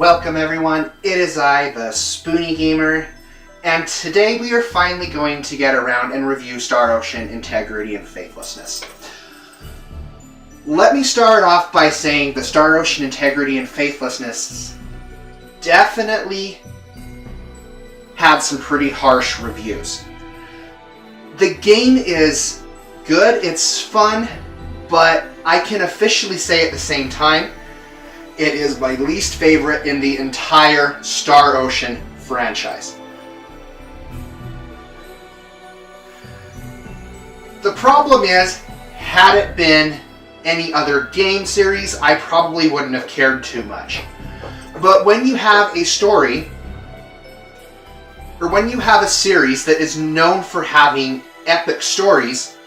Welcome everyone, it is I, the Spoony Gamer, and today we are finally going to get around and review Star Ocean Integrity and Faithlessness. Let me start off by saying the Star Ocean Integrity and Faithlessness definitely had some pretty harsh reviews. The game is good, it's fun, but I can officially say at the same time, it is my least favorite in the entire Star Ocean franchise. The problem is, had it been any other game series, I probably wouldn't have cared too much. But when you have a story, or when you have a series that is known for having epic stories,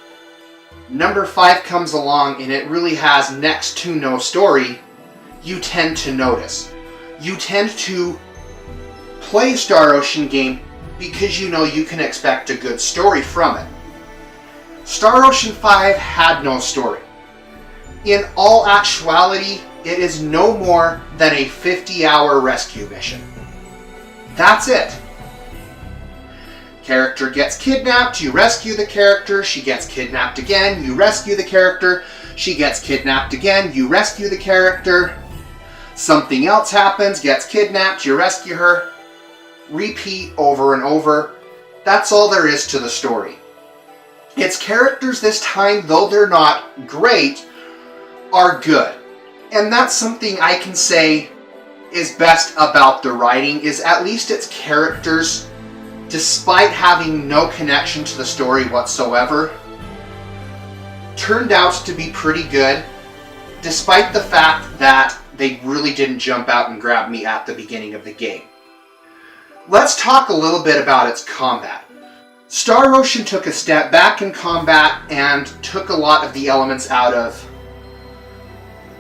number 5 comes along and it really has next to no story, you tend to notice. You tend to play a Star Ocean game because you know you can expect a good story from it. Star Ocean 5 had no story. In all actuality, it is no more than a 50-hour rescue mission. That's it. Character gets kidnapped, you rescue the character, she gets kidnapped again, you rescue the character, she gets kidnapped again, you rescue the character. Something else happens, gets kidnapped, you rescue her. Repeat over and over. That's all there is to the story. Its characters this time, though they're not great, are good. And that's something I can say is best about the writing, is at least its characters, despite having no connection to the story whatsoever, turned out to be pretty good, despite the fact that they really didn't jump out and grab me at the beginning of the game. Let's talk a little bit about its combat. Star Ocean took a step back in combat and took a lot of the elements out of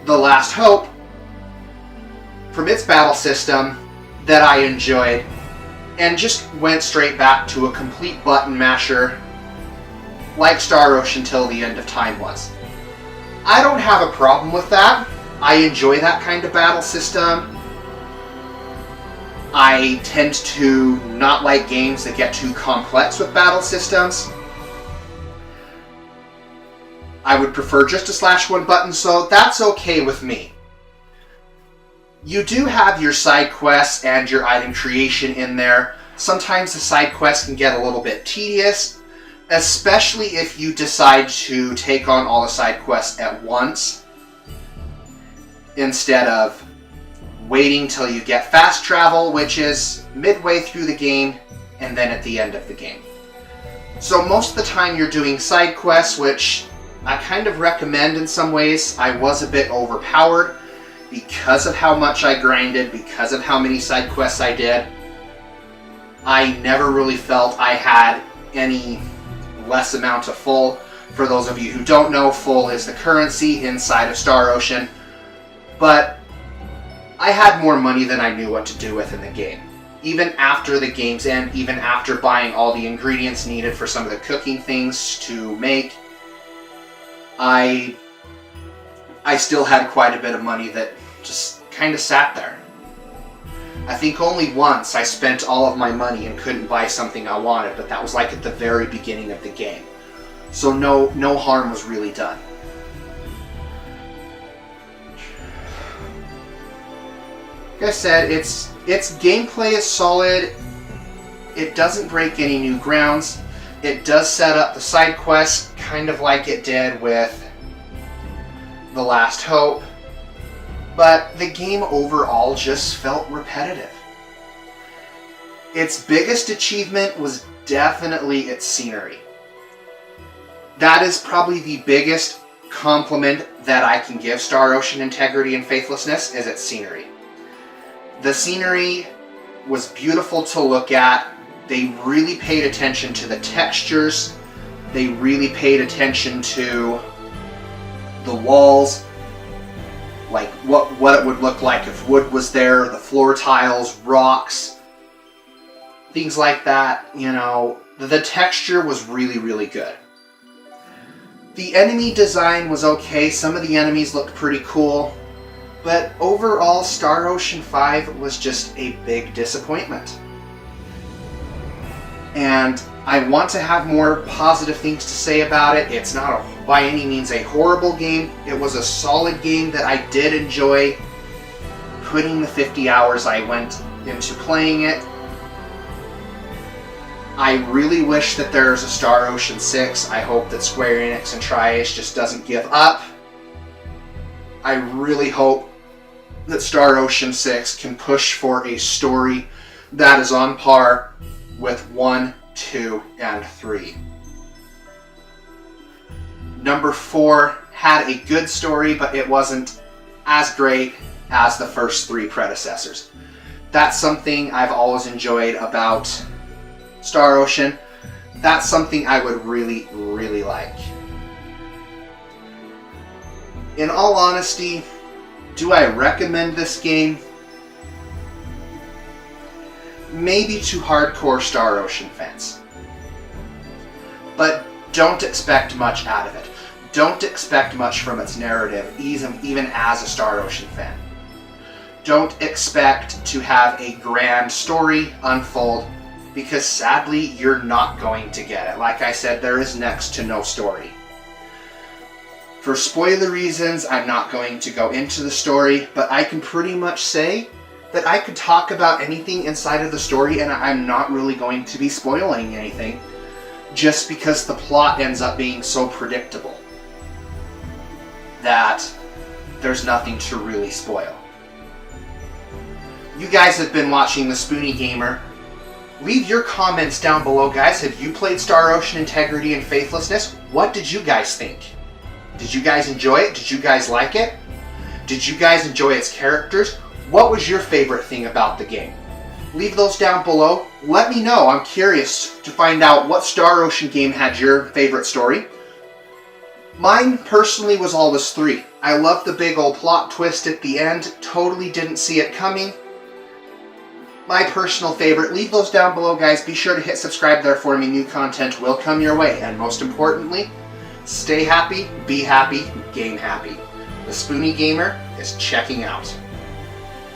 The Last Hope from its battle system that I enjoyed, and just went straight back to a complete button masher like Star Ocean till the end of time was. I don't have a problem with that. I enjoy that kind of battle system. I tend to not like games that get too complex with battle systems. I would prefer just a /1 button, so that's okay with me. You do have your side quests and your item creation in there. Sometimes the side quests can get a little bit tedious, especially if you decide to take on all the side quests at once, instead of waiting till you get fast travel, which is midway through the game and then at the end of the game. So most of the time you're doing side quests, which I kind of recommend in some ways. I was a bit overpowered because of how much I grinded, because of how many side quests I did. I never really felt I had any less amount of full. For those of you who don't know, full is the currency inside of Star Ocean. But I had more money than I knew what to do with in the game. Even after the game's end, even after buying all the ingredients needed for some of the cooking things to make, I still had quite a bit of money that just kind of sat there. I think only once I spent all of my money and couldn't buy something I wanted, but that was like at the very beginning of the game. So no harm was really done. Like I said, its gameplay is solid. It doesn't break any new grounds. It does set up the side quests kind of like it did with The Last Hope, but the game overall just felt repetitive. Its biggest achievement was definitely its scenery. That is probably the biggest compliment that I can give Star Ocean Integrity and Faithlessness, is its scenery. The scenery was beautiful to look at. They really paid attention to the textures. They really paid attention to the walls, like what it would look like if wood was there, the floor tiles, rocks, things like that. You know, the texture was really, really good. The enemy design was okay. Some of the enemies looked pretty cool. But overall, Star Ocean 5 was just a big disappointment. And I want to have more positive things to say about it. It's not by any means a horrible game. It was a solid game that I did enjoy putting the 50 hours I went into playing it. I really wish that there's a Star Ocean 6. I hope that Square Enix and Tri-Ace just doesn't give up. I really hope that Star Ocean 6 can push for a story that is on par with 1, 2, and 3. Number 4 had a good story, but it wasn't as great as the first 3 predecessors. That's something I've always enjoyed about Star Ocean. That's something I would really, really like. In all honesty, do I recommend this game? Maybe to hardcore Star Ocean fans. But don't expect much out of it. Don't expect much from its narrative, even as a Star Ocean fan. Don't expect to have a grand story unfold, because sadly, you're not going to get it. Like I said, there is next to no story. For spoiler reasons, I'm not going to go into the story, but I can pretty much say that I could talk about anything inside of the story and I'm not really going to be spoiling anything, just because the plot ends up being so predictable that there's nothing to really spoil. You guys have been watching the Spoony Gamer. Leave your comments down below, guys. Have you played Star Ocean Integrity and Faithlessness? What did you guys think? Did you guys enjoy it? Did you guys like it? Did you guys enjoy its characters? What was your favorite thing about the game? Leave those down below. Let me know. I'm curious to find out what Star Ocean game had your favorite story. Mine personally was always 3. I loved the big old plot twist at the end. Totally didn't see it coming. My personal favorite. Leave those down below, guys. Be sure to hit subscribe there for me. New content will come your way. And most importantly, stay happy, be happy, game happy. The Spoony Gamer is checking out.